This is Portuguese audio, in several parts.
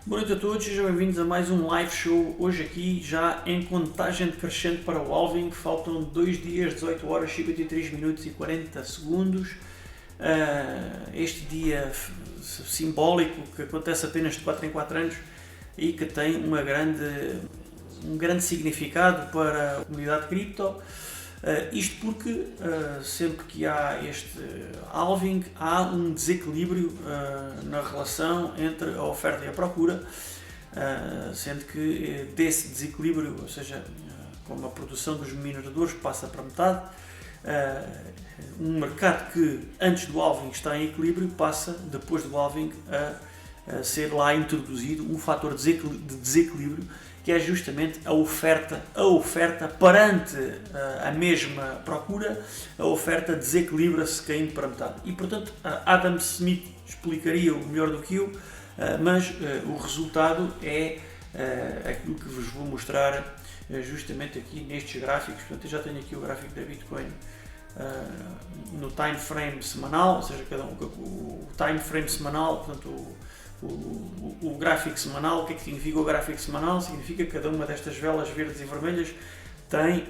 Boa noite a todos, sejam bem-vindos a mais um live show. Hoje aqui já em contagem decrescente para o halving, faltam 2 dias, 18 horas, 53 minutos e 40 segundos. Este dia simbólico que acontece apenas de 4 em 4 anos e que tem um grande significado para a comunidade cripto. Isto porque sempre que há este halving há um desequilíbrio na relação entre a oferta e a procura, sendo que desse desequilíbrio, ou seja, como a produção dos mineradores passa para metade, um mercado que antes do halving está em equilíbrio passa depois do halving a ser lá introduzido um fator de desequilíbrio, que é justamente a oferta perante a mesma procura, a oferta desequilibra-se caindo para metade. E portanto Adam Smith explicaria o melhor do que eu, mas o resultado é aquilo que vos vou mostrar justamente aqui nestes gráficos. Portanto, eu já tenho aqui o gráfico da Bitcoin no time frame semanal, ou seja, o time frame semanal, portanto o gráfico semanal. O que é que significa o gráfico semanal? Significa que cada uma destas velas verdes e vermelhas tem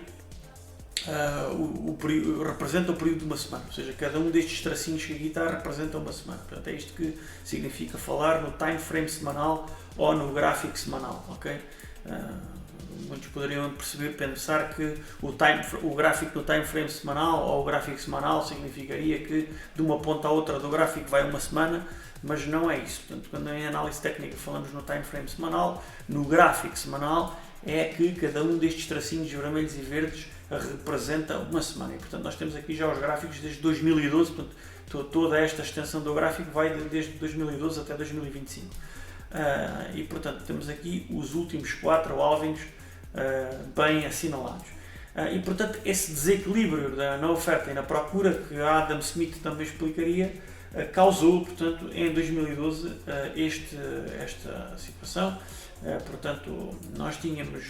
representa o período de uma semana, ou seja, cada um destes tracinhos que aqui está representa uma semana. Portanto, é isto que significa falar no time frame semanal ou no gráfico semanal, ok? Muitos poderiam pensar que o gráfico no time frame semanal ou o gráfico semanal significaria que de uma ponta à outra do gráfico vai uma semana, mas não é isso. Portanto, quando em análise técnica falamos no time frame semanal, no gráfico semanal é que cada um destes tracinhos vermelhos e verdes representa uma semana. E, portanto, nós temos aqui já os gráficos desde 2012, portanto, toda esta extensão do gráfico vai desde 2012 até 2025. E, portanto, temos aqui os últimos 4 halvings bem assinalados. E, portanto, esse desequilíbrio na oferta e na procura, que Adam Smith também explicaria, causou, portanto, em 2012 esta situação. Portanto, nós tínhamos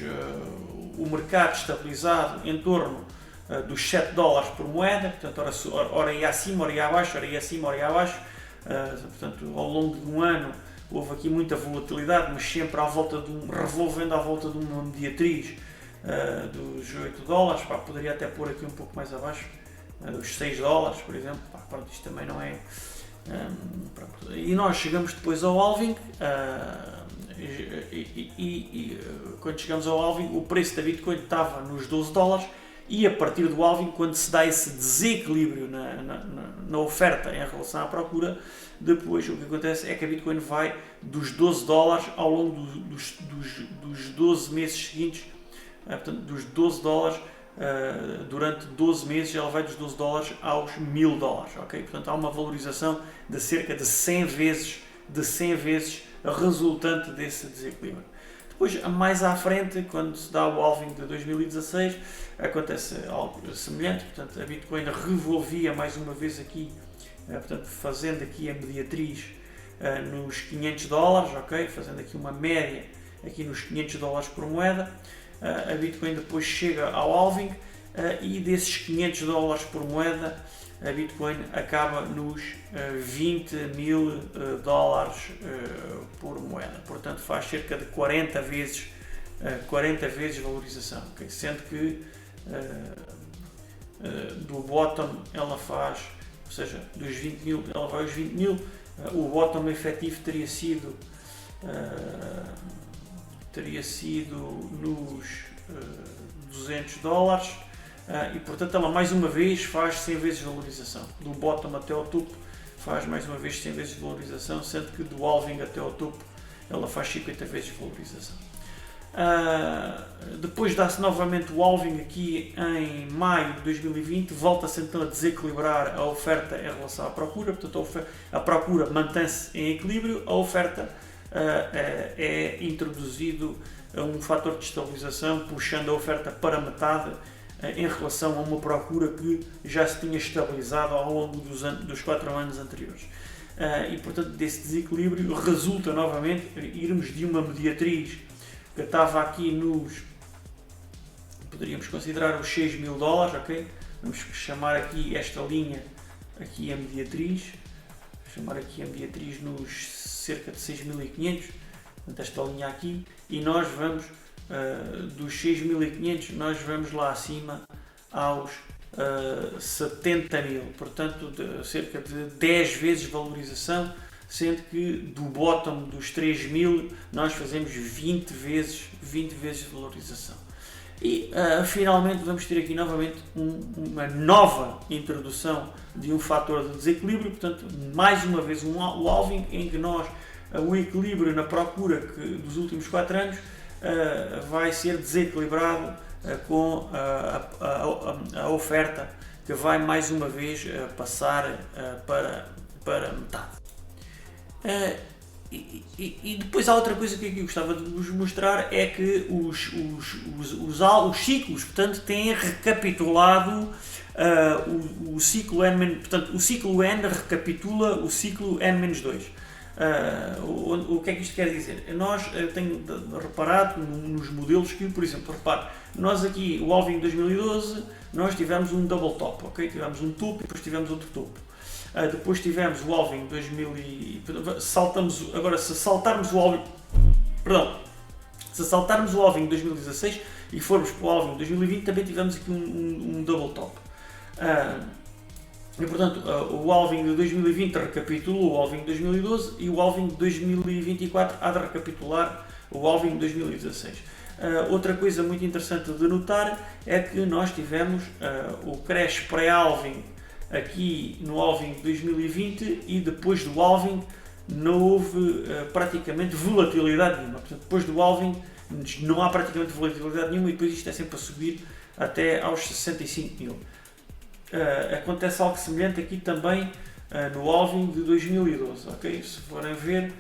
o mercado estabilizado em torno dos $7 por moeda, portanto, ora ia acima, ora ia abaixo, ora ia acima, ora ia abaixo. Portanto, ao longo de um ano houve aqui muita volatilidade, mas sempre revolvendo à volta de uma mediatriz dos $8. Poderia até pôr aqui um pouco mais abaixo, dos $6, por exemplo. Pronto, isto também não é... E nós chegamos depois ao halving, e quando chegamos ao halving o preço da Bitcoin estava nos $12, e a partir do halving, quando se dá esse desequilíbrio na oferta em relação à procura, depois o que acontece é que a Bitcoin vai dos $12 ao longo dos 12 meses seguintes, portanto, dos $12 durante 12 meses ela vai dos $12 aos $1000, ok? Portanto, há uma valorização de cerca de 100 vezes resultante desse desequilíbrio. Depois, mais à frente, quando se dá o halving de 2016, acontece algo semelhante. Portanto, a Bitcoin revolvia mais uma vez aqui, portanto, fazendo aqui a mediatriz nos $500, ok? Fazendo aqui uma média aqui nos $500 por moeda. A Bitcoin depois chega ao halving e desses $500 por moeda a Bitcoin acaba nos $20.000 por moeda. Portanto, faz cerca de 40 vezes valorização, okay? Sendo que do bottom ela faz, ou seja, dos 20.000 ela vai aos 20.000, o bottom efetivo teria sido nos $200, e portanto ela mais uma vez faz 100 vezes valorização. Do bottom até ao topo faz mais uma vez 100 vezes valorização, sendo que do halving até ao topo ela faz 50 vezes valorização. Depois dá-se novamente o halving aqui em maio de 2020, volta-se então a desequilibrar a oferta em relação à procura. Portanto, a procura mantém-se em equilíbrio, a oferta é introduzido um fator de estabilização, puxando a oferta para metade em relação a uma procura que já se tinha estabilizado ao longo dos 4 anos anteriores. E portanto, desse desequilíbrio resulta novamente irmos de uma mediatriz que estava aqui poderíamos considerar os $6.000, ok? Vamos chamar aqui esta linha aqui a mediatriz, chamar aqui a mediatriz nos cerca de 6.500, portanto, esta linha aqui, e nós vamos dos 6.500, nós vamos lá acima aos 70.000, portanto cerca de 10 vezes valorização, sendo que do bottom dos 3.000 nós fazemos 20 vezes valorização. E finalmente vamos ter aqui novamente uma nova introdução de um fator de desequilíbrio, portanto mais uma vez o halving, em que nós o equilíbrio na procura dos últimos 4 anos vai ser desequilibrado com a oferta, que vai mais uma vez passar para metade. E depois há outra coisa que aqui gostava de vos mostrar, é que os ciclos, portanto, têm recapitulado o ciclo N, portanto, o ciclo N recapitula o ciclo N-2. O que é que isto quer dizer? Eu tenho reparado nos modelos que, por exemplo, repare, nós aqui, o halving 2012, nós tivemos um double top, ok? Tivemos um topo e depois tivemos outro topo. Depois tivemos o halving 2000 e agora se saltarmos o halving 2016 e formos para o halving 2020, também tivemos aqui um double top. E portanto o halving de 2020 recapitulou o halving de 2012 e o halving de 2024 há de recapitular o halving de 2016. Outra coisa muito interessante de notar é que nós tivemos o crash pré-halving aqui no halving de 2020 e depois do halving não houve praticamente volatilidade nenhuma. Portanto, depois do halving não há praticamente volatilidade nenhuma e depois isto é sempre a subir até aos 65.000. Acontece algo semelhante aqui também no halving de 2012, ok? Se forem ver,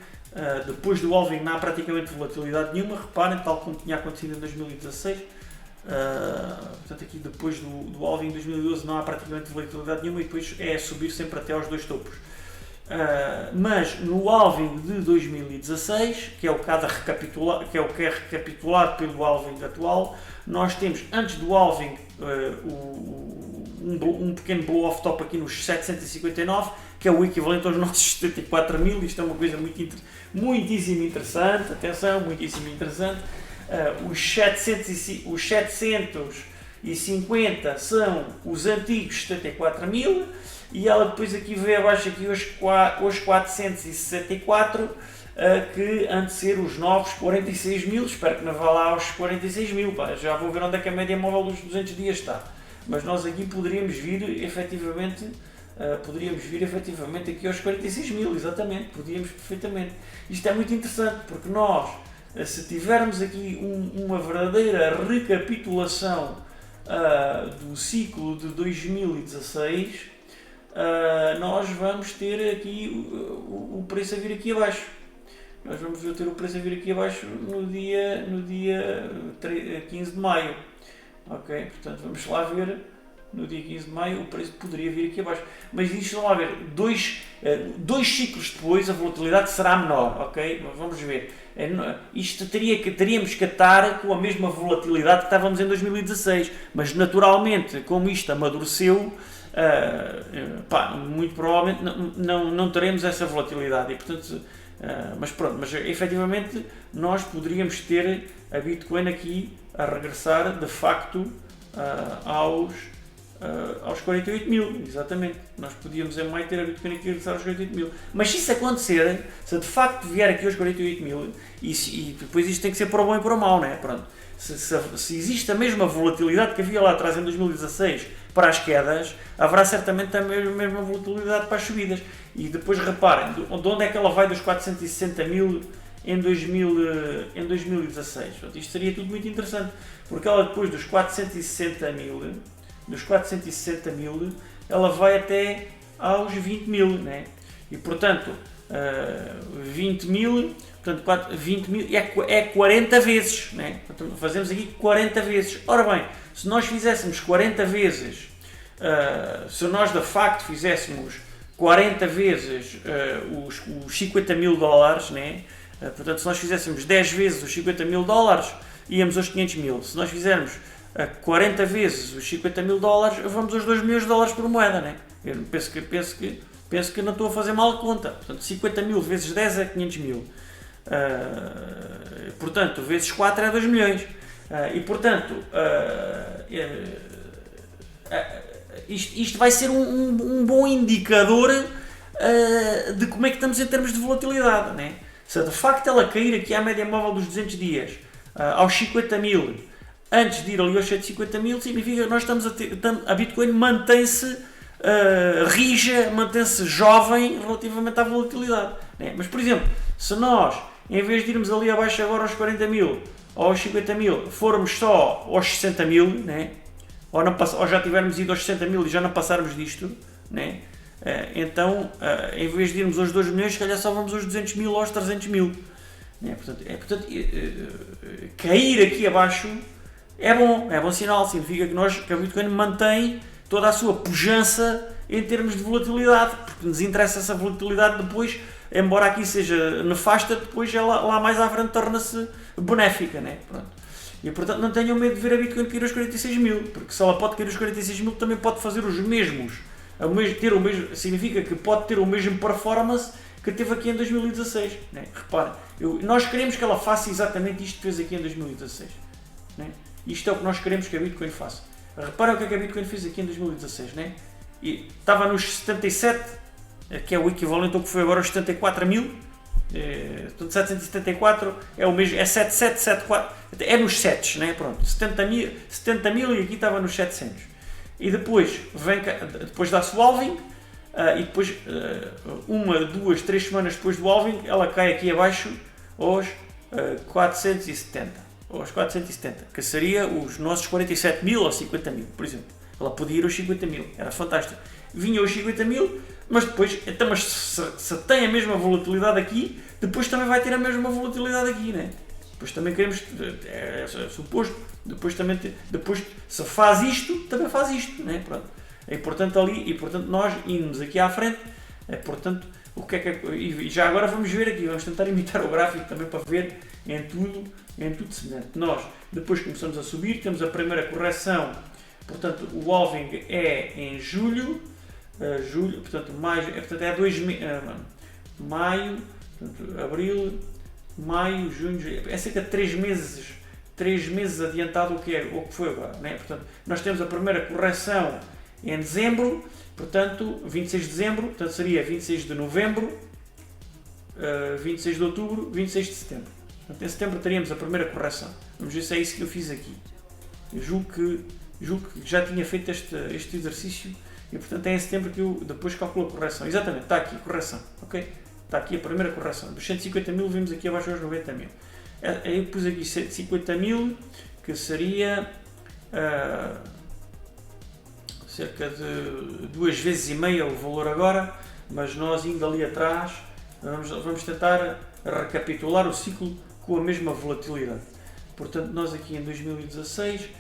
depois do halving não há praticamente volatilidade nenhuma, reparem, tal como tinha acontecido em 2016, portanto aqui depois do halving de 2012 não há praticamente volatilidade nenhuma e depois é subir sempre até aos dois topos. Mas no halving de 2016, que é o que é recapitulado pelo halving atual, nós temos antes do halving um pequeno blow-off top aqui nos 759, que é o equivalente aos nossos 74.000. Isto é uma coisa muitíssimo interessante, atenção, muitíssimo interessante. Os 750 são os antigos 74.000 e ela depois aqui veio abaixo aqui os 464, que antes de ser os novos 46.000, espero que não vá lá aos 46.000, já vou ver onde é que a média móvel dos 200 dias está, mas nós aqui poderíamos vir efetivamente aqui aos 46.000, exatamente, podíamos perfeitamente. Isto é muito interessante porque nós, se tivermos aqui uma verdadeira recapitulação do ciclo de 2016, nós vamos ter aqui o preço a vir aqui abaixo. Nós vamos ter o preço a vir aqui abaixo no dia 15 de maio. Ok? Portanto, vamos lá ver. No dia 15 de maio o preço poderia vir aqui abaixo. Mas isto, vamos lá ver, dois ciclos depois a volatilidade será menor, ok? Vamos ver. Isto teríamos que estar com a mesma volatilidade que estávamos em 2016, mas naturalmente, como isto amadureceu, muito provavelmente não teremos essa volatilidade e, portanto, mas efetivamente nós poderíamos ter a Bitcoin aqui a regressar de facto aos 48.000, exatamente. Nós podíamos em maio ter a Bitcoin aqui a regressar aos 48.000. Mas se isso acontecer, se de facto vier aqui aos 48.000, e depois isto tem que ser para o bom e para o mau, né? Pronto. Se existe a mesma volatilidade que havia lá atrás em 2016 para as quedas, haverá certamente a mesma volatilidade para as subidas. E depois reparem, de onde é que ela vai dos 460.000 em 2016? Pronto, isto seria tudo muito interessante, porque ela depois dos 460.000, ela vai até aos 20.000, né? E portanto, 20.000, portanto 20.000 é 40 vezes, né? Portanto, fazemos aqui 40 vezes. Ora bem, se nós fizéssemos 40 vezes, se nós de facto fizéssemos 40 vezes os 50.000 dólares, né? Portanto, se nós fizéssemos 10 vezes os 50.000 dólares, íamos aos 500.000. Se nós fizermos 40 vezes os 50.000 dólares, vamos aos 2 milhões de dólares por moeda, né? Eu penso que não estou a fazer mal a conta. Portanto, 50.000 vezes 10 é 500.000. Portanto, vezes 4 é 2 milhões. E portanto, isto vai ser um bom indicador de como é que estamos em termos de volatilidade, né? Se de facto ela cair aqui à média móvel dos 200 dias aos 50 mil, antes de ir ali aos 150 mil, significa que nós a Bitcoin mantém-se rija, mantém-se jovem relativamente à volatilidade, né? Mas, por exemplo, se nós, em vez de irmos ali abaixo agora aos 40 mil ou aos 50 mil, formos só aos 60 mil, né? Ou já tivermos ido aos 60 mil e já não passarmos disto, né? Então, em vez de irmos aos 2 milhões, se calhar só vamos aos 200 mil ou aos 300 mil. Né? Portanto, cair aqui abaixo é bom sinal, significa que a Bitcoin mantém toda a sua pujança em termos de volatilidade, porque nos interessa essa volatilidade depois, embora aqui seja nefasta, depois ela lá mais à frente torna-se benéfica, né? Pronto. E portanto não tenham medo de ver a Bitcoin cair aos 46 mil, porque se ela pode cair aos 46 mil também pode fazer os mesmos, significa que pode ter o mesmo performance que teve aqui em 2016, né? Reparem, nós queremos que ela faça exatamente isto que fez aqui em 2016, né? Isto é o que nós queremos que a Bitcoin faça. Reparem o que é que a Bitcoin fez aqui em 2016, né? E estava nos 77, que é o equivalente ao que foi agora aos 74 mil, portanto 774 é o mesmo, é 7774, é nos 7, né? Pronto, 70 mil e aqui estava nos 700. E depois, depois dá-se o halving, e depois, 1, 2, 3 semanas depois do halving, ela cai aqui abaixo aos 470. Aos 470, que seria os nossos 47 mil ou 50 mil, por exemplo. Ela podia ir aos 50 mil, era fantástico. Vinha aos 50 mil, mas depois, então, mas se tem a mesma volatilidade aqui, depois também vai ter a mesma volatilidade aqui, né? Depois também queremos, é suposto, depois se faz isto, também faz isto, né? Pronto. É importante ali, e portanto nós irmos aqui à frente, portanto, o que é que, e já agora vamos ver aqui, vamos tentar imitar o gráfico também para ver em tudo semelhante. Nós depois começamos a subir, temos a primeira correção, portanto o halving é em julho, portanto é 2 maio, portanto, abril, maio, junho, é cerca de 3 meses adiantado o que foi agora, né? Portanto, nós temos a primeira correção em dezembro, portanto 26 de dezembro, portanto seria 26 de novembro, 26 de outubro, 26 de setembro. Portanto, em setembro teríamos a primeira correção. Vamos ver se é isso que eu fiz aqui. Eu julgo que já tinha feito este exercício e portanto é em setembro que eu depois calculo a correção. Exatamente, está aqui, correção, ok? Está aqui a primeira correção. Dos 150 mil vimos aqui abaixo aos 90 mil. Eu pus aqui 150 mil, que seria cerca de 2 vezes e meia o valor agora, mas nós indo ali atrás vamos tentar recapitular o ciclo com a mesma volatilidade. Portanto, nós aqui em 2016,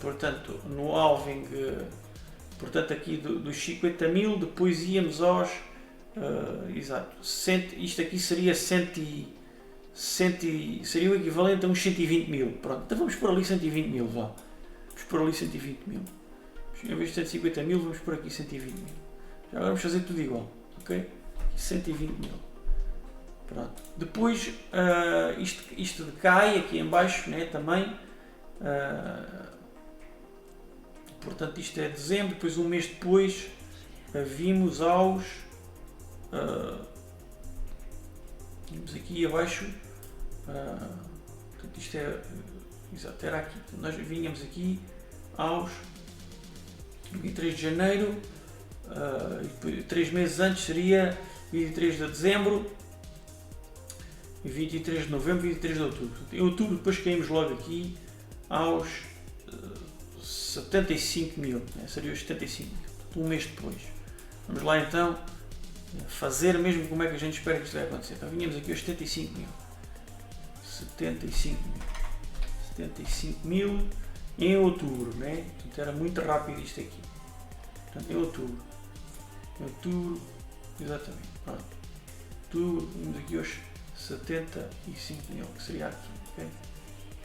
portanto, no halving, portanto aqui dos 50 mil, depois íamos aos, exato, isto aqui seria seria o equivalente a uns 120 mil. Pronto, então vamos por ali 120 mil, vá. Vamos por ali 120 mil. Em vez de 150 mil, vamos por aqui 120 mil. Já agora vamos fazer tudo igual, ok? 120 mil. Pronto. Depois, isto decai aqui em baixo, né, também. Portanto, isto é dezembro, depois um mês depois, vimos aos... vimos aqui abaixo, portanto, isto é... Exato, era aqui. Nós vinhamos aqui aos 23 de janeiro, 3 meses antes seria 23 de dezembro, 23 de novembro, 23 de outubro. Em outubro depois caímos logo aqui aos 75 mil, né? Seria os 75 mil, um mês depois. Vamos lá então fazer mesmo como é que a gente espera que isto vai acontecer. Então vinhamos aqui aos 75 mil. 75 mil em outubro, né? Portanto, era muito rápido isto aqui. Portanto, em outubro, exatamente, pronto. Outubro, vimos aqui aos 75 mil, que seria aqui, ok?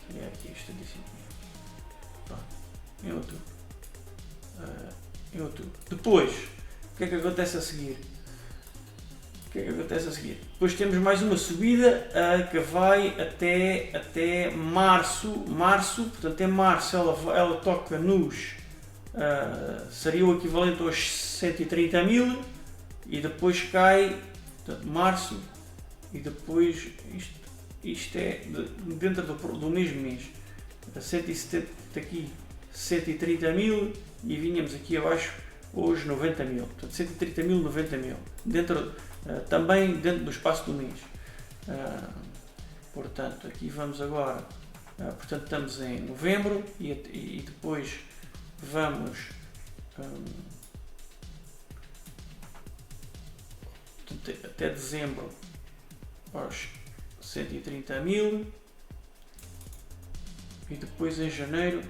Seria aqui os 75 mil. Pronto, em outubro. Depois, o que é que acontece a seguir? O que é que acontece a seguir? Depois temos mais uma subida que vai até março. Portanto, em março ela toca nos. Seria o equivalente aos 130 mil e depois cai. Portanto, março e depois isto é dentro do mesmo mês. 170 aqui 130 mil e vinhamos aqui abaixo hoje 90 mil. Portanto, 130 mil, 90 mil. Também dentro do espaço do mês. Portanto, aqui vamos agora. Portanto, estamos em novembro e depois vamos. Até dezembro aos 130 mil e depois em janeiro,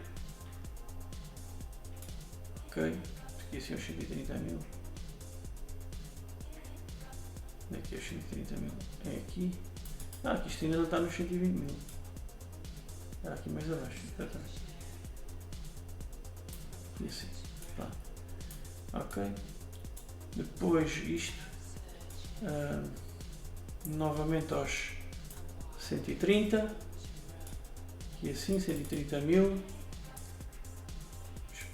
ok, aqui assim aos 130 mil, aqui aos 130 mil, é aqui, aqui isto ainda não está nos 120 mil, está aqui mais abaixo, exatamente, e assim, pronto, ok, depois isto, novamente aos 130, aqui assim, 130 mil, vamos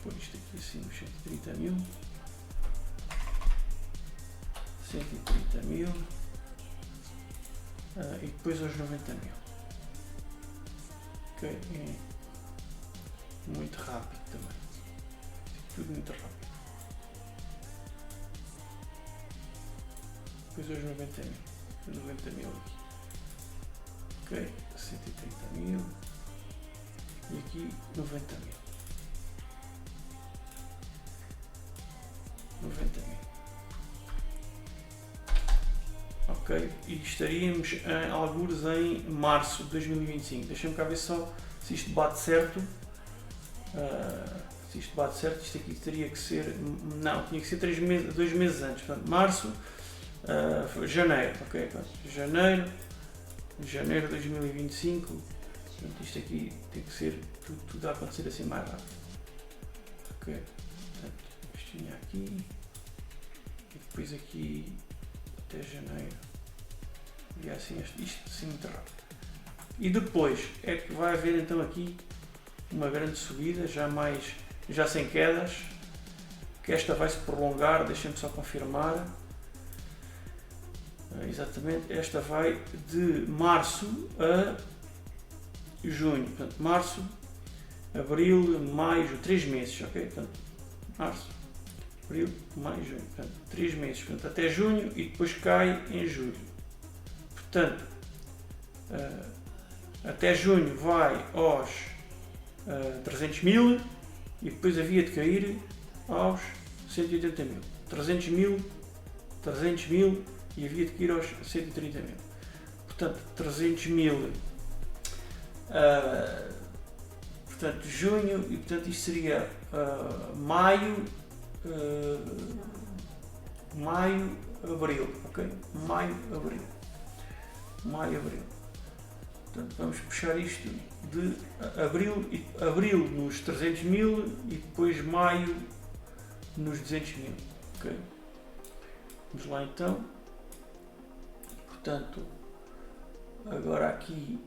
pôr isto aqui assim, os 130 mil, 130 mil, e depois aos 90 mil, ok, é muito rápido também, tudo muito rápido. Depois aos 90 mil, 90 mil aqui, ok, 130 mil e aqui 90 mil, 90 mil, ok, e estaríamos em algures em março de 2025, deixa-me cá ver só se isto bate certo, isto aqui teria que ser, não, tinha que ser 2 meses antes, portanto, março, janeiro, ok, janeiro de 2025, portanto, isto aqui tem que ser tudo a acontecer assim mais rápido, ok, portanto, isto tinha aqui e depois aqui até janeiro e assim, isto assim muito rápido, e depois é que vai haver então aqui uma grande subida, já sem quedas, que esta vai se prolongar, deixem-me só confirmar. Exatamente, esta vai de março a junho, portanto, março, abril, maio, 3 meses, ok? Portanto, março, abril, maio, junho, portanto, 3 meses, portanto, até junho e depois cai em julho. Portanto, até junho vai aos 300 mil e depois havia de cair aos 180 mil. 300 mil e havia de cair aos 130 mil. Portanto, 300 mil, portanto, junho, e portanto isto seria maio, abril, ok? Maio, abril. Portanto, vamos puxar isto de abril nos 300 mil e depois maio nos 200 mil, ok? Vamos lá então. Portanto, agora aqui,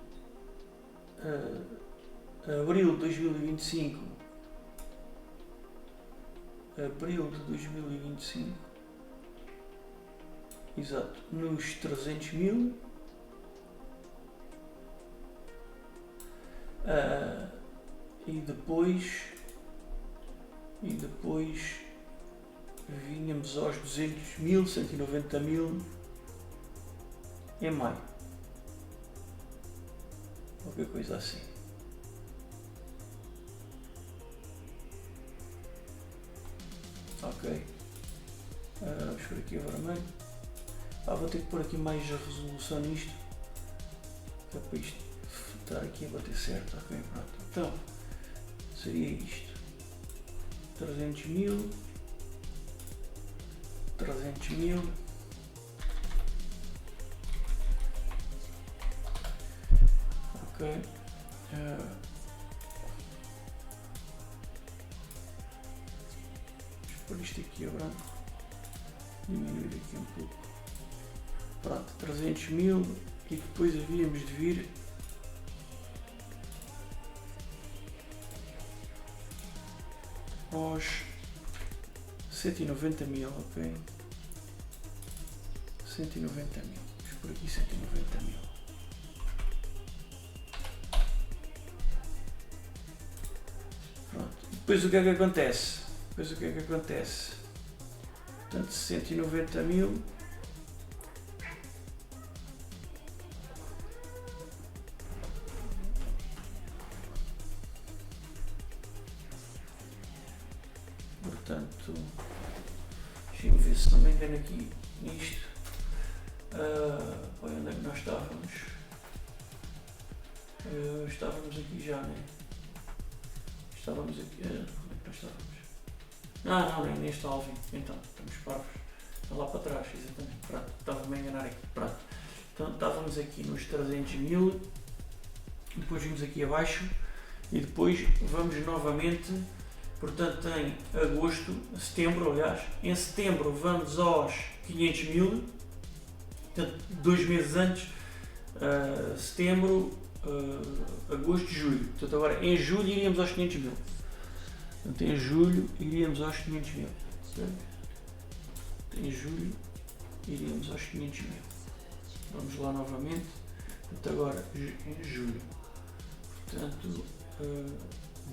abril de 2025, exato, nos 300 mil, e depois vinhamos aos 200 mil, 190 mil em maio, qualquer coisa assim. Ok, vamos por aqui a vermelho. Vou ter que pôr aqui mais a resolução nisto, que é para isto estar aqui a bater certo. Ok, pronto. Então seria isto: 300 mil, 300 mil, ok, vou pôr isto aqui a branco, diminuir aqui um pouco, Pronto, 300 mil e depois havíamos de vir aos 190 mil, ok? 190 mil, vamos por aqui 190 mil. Pronto, depois o que é que acontece? Portanto, 190 mil. Portanto, deixa-me ver se não me engano aqui nisto. Onde é que nós estávamos? Estávamos aqui já, né? Estávamos aqui. Onde é que nós estávamos? Não, nem neste Alvin. Então, estamos parvos. Está lá para trás, exatamente. Pronto, estava-me a enganar aqui. Pronto. Então, estávamos aqui nos 300 mil. Depois vimos aqui abaixo. E depois vamos novamente. Portanto, em agosto, setembro, aliás. Em setembro vamos aos 500 mil. Portanto, 2 meses antes. Setembro, agosto, julho. Portanto, agora em julho iríamos aos 500 mil. Portanto, em julho iríamos aos 500 mil. Certo? Em julho iríamos aos 500 mil. Vamos lá novamente. Portanto, agora em julho. Portanto,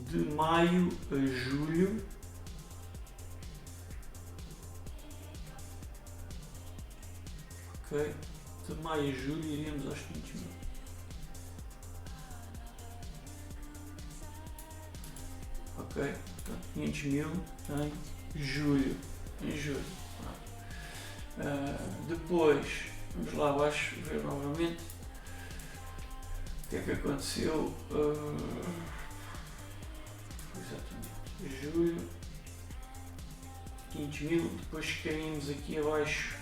de maio a julho. Ok. De maio a julho iríamos aos 500 mil. Ok. Portanto, 500 mil em julho. Depois, vamos lá abaixo ver novamente o que é que aconteceu. Exatamente. Julho, 500 mil. Depois caímos aqui abaixo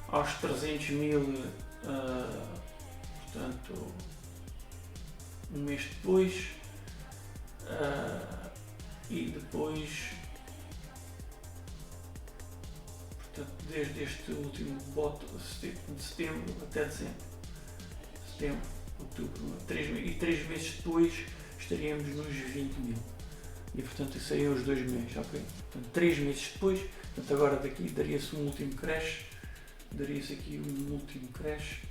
aos 300 mil. Portanto, um mês depois. E depois, portanto, desde este último bote de setembro até dezembro, setembro, outubro, 3 meses depois estaríamos nos 20 mil. E portanto isso aí é os 2 meses, ok? Portanto, 3 meses depois, portanto agora daqui daria-se um último crash, daria-se aqui um último crash.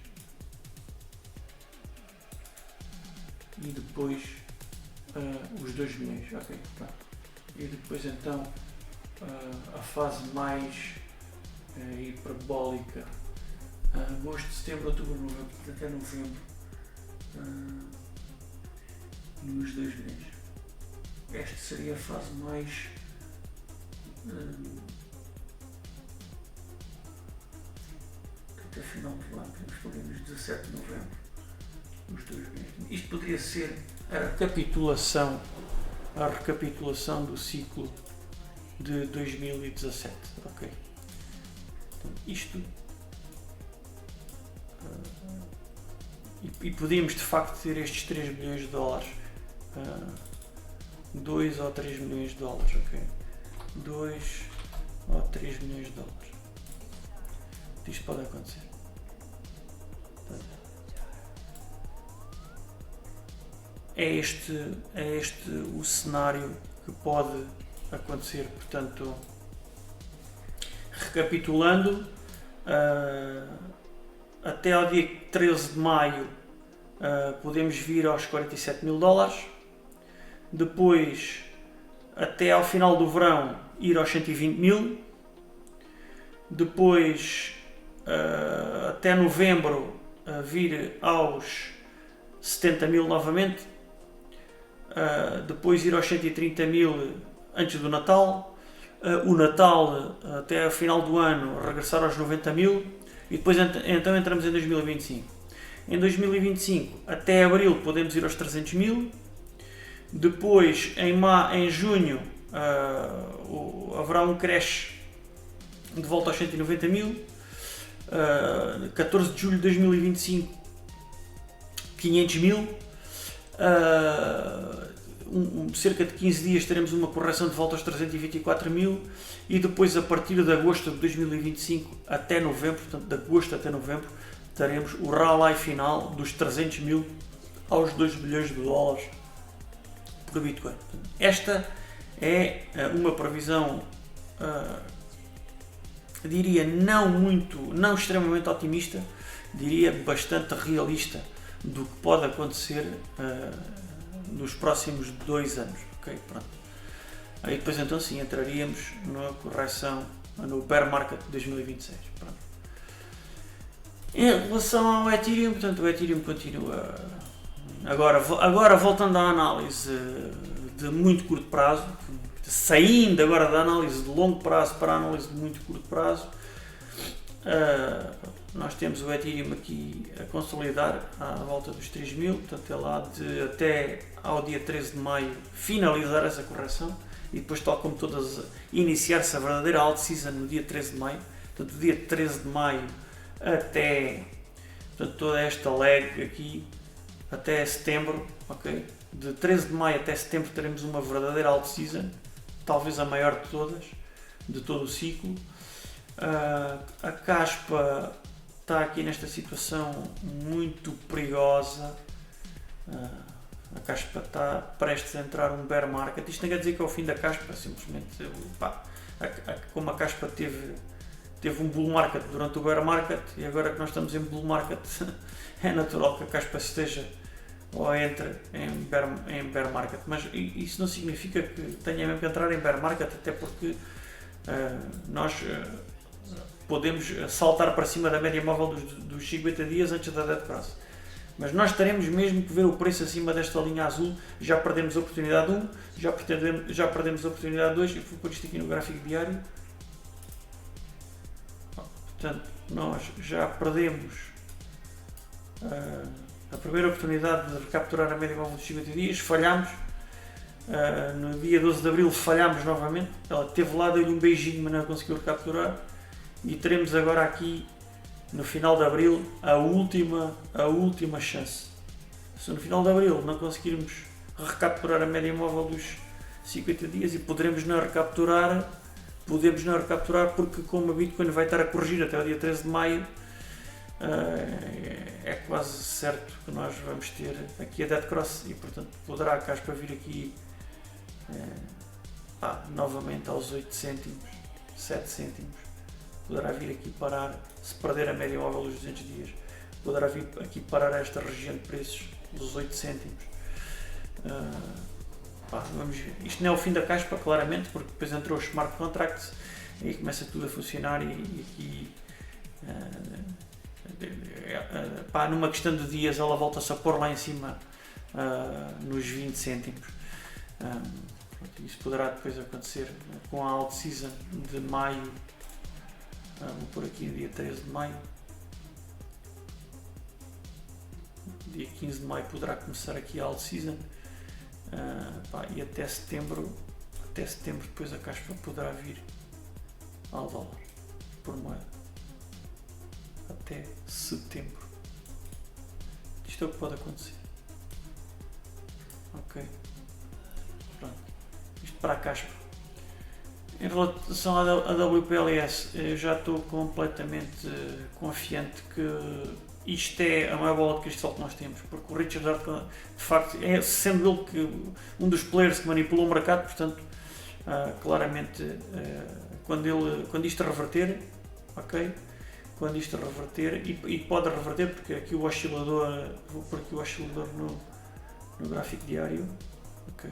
E depois os 2 meses, ok? Pronto. E depois então a fase mais hiperbólica, agosto, setembro, outubro, novembro, até novembro, nos 2 meses. Esta seria a fase mais até final do ano, podemos 17 de novembro, os 2 meses. Isto poderia ser a recapitulação do ciclo de 2017, ok? Então, isto e podíamos de facto ter estes 3 milhões de dólares, 2 ou 3 milhões de dólares, ok? 2 ou 3 milhões de dólares. Isto pode acontecer. É este o cenário que pode acontecer. Portanto, recapitulando, até ao dia 13 de maio podemos vir aos 47 mil dólares. Depois, até ao final do verão, ir aos 120 mil. Depois, até novembro, vir aos 70 mil novamente. Depois ir aos 130 mil antes do Natal. O Natal, até ao final do ano, regressar aos 90 mil. E depois então entramos em 2025. Em 2025, até abril, podemos ir aos 300 mil. Depois, em junho, haverá um crash de volta aos 190 mil. 14 de julho de 2025, 500 mil. Cerca de 15 dias teremos uma correção de volta aos 324 mil. E depois, a partir de agosto de 2025 até novembro, portanto de agosto até novembro, teremos o rally final dos 300 mil aos 2 bilhões de dólares por Bitcoin. Esta é uma previsão, diria, não extremamente otimista, diria bastante realista do que pode acontecer nos próximos 2 anos. Okay? Pronto. Aí depois então sim entraríamos na correção, no bear market de 2026. Pronto. Em relação ao Ethereum, portanto, o Ethereum continua. Agora voltando à análise de muito curto prazo, saindo agora da análise de longo prazo para a análise de muito curto prazo, nós temos o Ethereum aqui a consolidar à volta dos 3.000, portanto ele há de até ao dia 13 de maio finalizar essa correção e depois, tal como todas, iniciar-se a verdadeira alt season no dia 13 de maio, portanto do dia 13 de maio até, portanto, toda esta lag aqui até setembro, ok? De 13 de maio até setembro teremos uma verdadeira alt season, talvez a maior de todas, de todo o ciclo. A Kaspa está aqui nesta situação muito perigosa. A Kaspa está prestes a entrar um bear market. Isto não quer dizer que é o fim da Kaspa, simplesmente como a Kaspa teve um bull market durante o bear market e agora que nós estamos em bull market é natural que a Kaspa esteja ou entre em bear market, mas isso não significa que tenha mesmo que entrar em bear market, até porque nós podemos saltar para cima da média móvel dos 50 dias antes da dead cross, mas nós teremos mesmo que ver o preço acima desta linha azul. Já perdemos a oportunidade 1, já perdemos a oportunidade 2 e vou pôr isto aqui no gráfico diário. Portanto, nós já perdemos a primeira oportunidade de recapturar a média móvel dos 50 dias, falhámos. No dia 12 de Abril falhámos novamente, ela esteve lá, deu-lhe um beijinho, mas não conseguiu recapturar. E teremos agora aqui, no final de Abril, a última chance. Se no final de Abril não conseguirmos recapturar a média móvel dos 50 dias, e podemos não recapturar porque, como a Bitcoin vai estar a corrigir até o dia 13 de maio, é quase certo que nós vamos ter aqui a dead cross e, portanto, poderá a Kaspa vir aqui novamente aos 8 cêntimos, 7 cêntimos, poderá vir aqui parar, se perder a média móvel dos 200 dias, poderá vir aqui parar esta região de preços dos 8 cêntimos. Vamos ver. Isto não é o fim da Kaspa, claramente, porque depois entrou os smart contracts e começa tudo a funcionar e aqui numa questão de dias ela volta-se a pôr lá em cima nos 20 cêntimos. Isso poderá depois acontecer com a alt season de maio. Vou pôr aqui no dia 13 de maio. Dia 15 de maio poderá começar aqui a alt season. E até setembro depois a Kaspa poderá vir ao dólar por moeda. Até setembro. Isto é o que pode acontecer. Ok. Pronto. Isto para a Kaspa. Em relação à WPLS, eu já estou completamente confiante que isto é a maior bola de cristal que nós temos, porque o Richard Heart, de facto, sendo ele que um dos players que manipulou o mercado, portanto, claramente, quando isto reverter, ok? Quando isto reverter, e pode reverter, porque aqui o oscilador, vou pôr aqui o oscilador no gráfico diário, ok?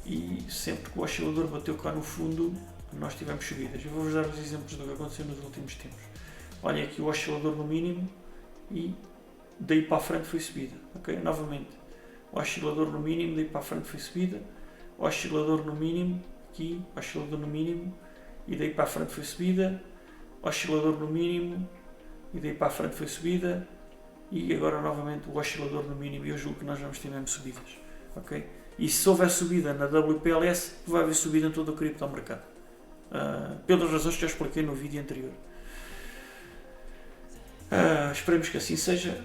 E sempre que o oscilador bateu cá no fundo, nós tivemos subidas. Eu vou-vos dar os exemplos do que aconteceu nos últimos tempos. Olhem aqui o oscilador no mínimo e daí para a frente foi subida. Ok? Novamente, o oscilador no mínimo, daí para a frente foi subida. O oscilador no mínimo, aqui, oscilador no mínimo e daí para a frente foi subida. Oscilador no mínimo e daí para a frente foi subida. E agora novamente o oscilador no mínimo, e eu julgo que nós vamos ter mesmo subidas. Ok? E se houver subida na WPLS, vai haver subida em todo o criptomercado. Pelas razões que já expliquei no vídeo anterior. Esperemos que assim seja.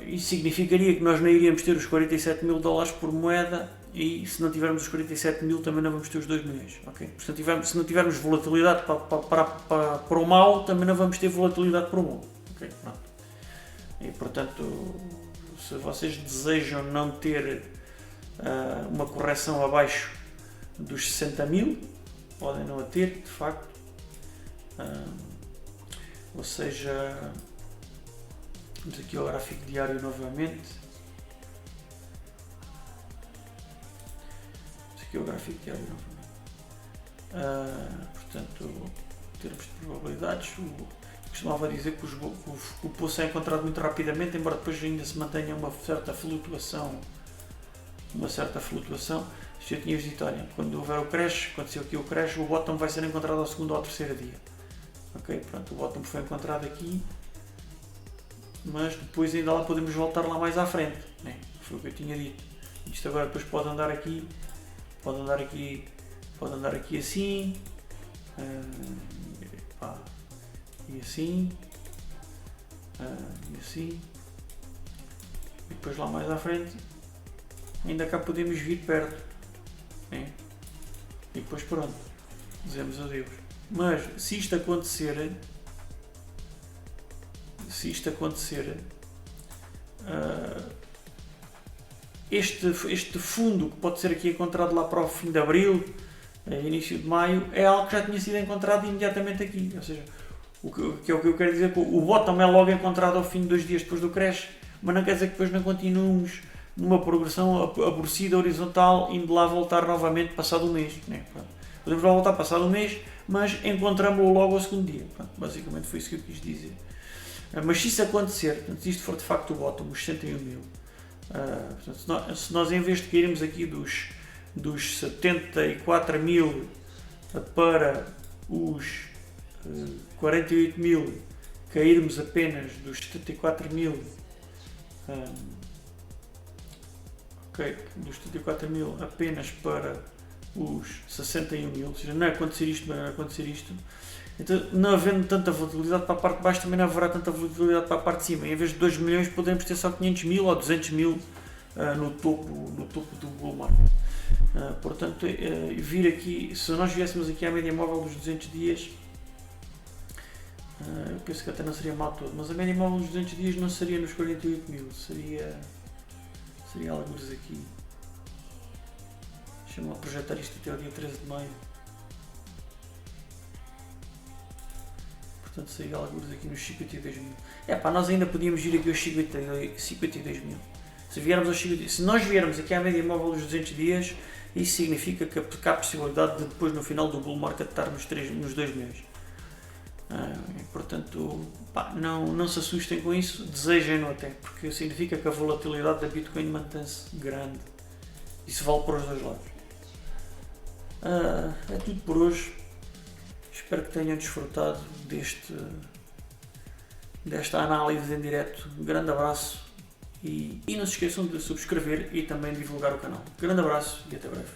Isso significaria que nós não iríamos ter os 47 mil dólares por moeda e se não tivermos os 47 mil também não vamos ter os 2 milhões. Okay? Se não tivermos volatilidade para o mal, também não vamos ter volatilidade para o bom. Okay? Pronto. E portanto, se vocês desejam não ter uma correção abaixo dos 60 mil, podem não a ter, de facto. Ou seja, vamos aqui ao gráfico diário novamente. Aqui o gráfico diário novamente. Portanto, em termos de probabilidades, costumava dizer que o poço é encontrado muito rapidamente, embora depois ainda se mantenha uma certa flutuação. Isto eu tinha dito, olha, quando houver o crash, aconteceu aqui o crash, o bottom vai ser encontrado ao segundo ou ao terceiro dia. Ok, pronto, o bottom foi encontrado aqui, mas depois ainda lá podemos voltar lá mais à frente, né? Foi o que eu tinha dito. Isto agora depois pode andar aqui assim, e assim, e depois lá mais à frente ainda cá podemos vir perto, né? E depois pronto, dizemos adeus. Mas se isto acontecer, este fundo que pode ser aqui encontrado lá para o fim de abril, início de maio, é algo que já tinha sido encontrado imediatamente aqui. Ou seja, o que eu quero dizer, o bottom é logo encontrado ao fim de 2 dias depois do crash, mas não quer dizer que depois não continuemos numa progressão aborrecida horizontal, indo lá voltar novamente passado um mês. Né? Podemos lá voltar passado um mês, mas encontramos-lo logo ao segundo dia. Pronto, basicamente foi isso que eu quis dizer. Mas se isso acontecer, se isto for de facto o bottom, os 61 mil, portanto, se nós em vez de cairmos aqui dos 74 mil para os 48 mil, cairmos apenas dos 74 mil, dos 74 mil apenas para os 61 mil, ou seja, não acontecer isto, mas não acontecer isto. Então, não havendo tanta volatilidade para a parte de baixo, também não haverá tanta volatilidade para a parte de cima. Em vez de 2 milhões, podemos ter só 500 mil ou 200 mil no topo do bull market. Portanto, vir aqui, se nós viéssemos aqui à média móvel dos 200 dias, eu penso que até não seria mal todo, mas a média móvel dos 200 dias não seria nos 48 mil, seria alguns aqui. Deixa-me lá projetar isto até o dia 13 de maio. Portanto, seria alguns aqui nos 52 mil. Nós ainda podíamos ir aqui aos 52 mil. Se nós viermos aqui à média móvel dos 200 dias, isso significa que há a possibilidade de depois no final do bull market estar nos 2 milhões. Portanto, não se assustem com isso, desejem-no até, porque significa que a volatilidade da Bitcoin mantém-se grande. Isso vale para os dois lados. É tudo por hoje. Espero que tenham desfrutado desta análise em direto. Um grande abraço e não se esqueçam de subscrever e também divulgar o canal. Grande abraço e até breve.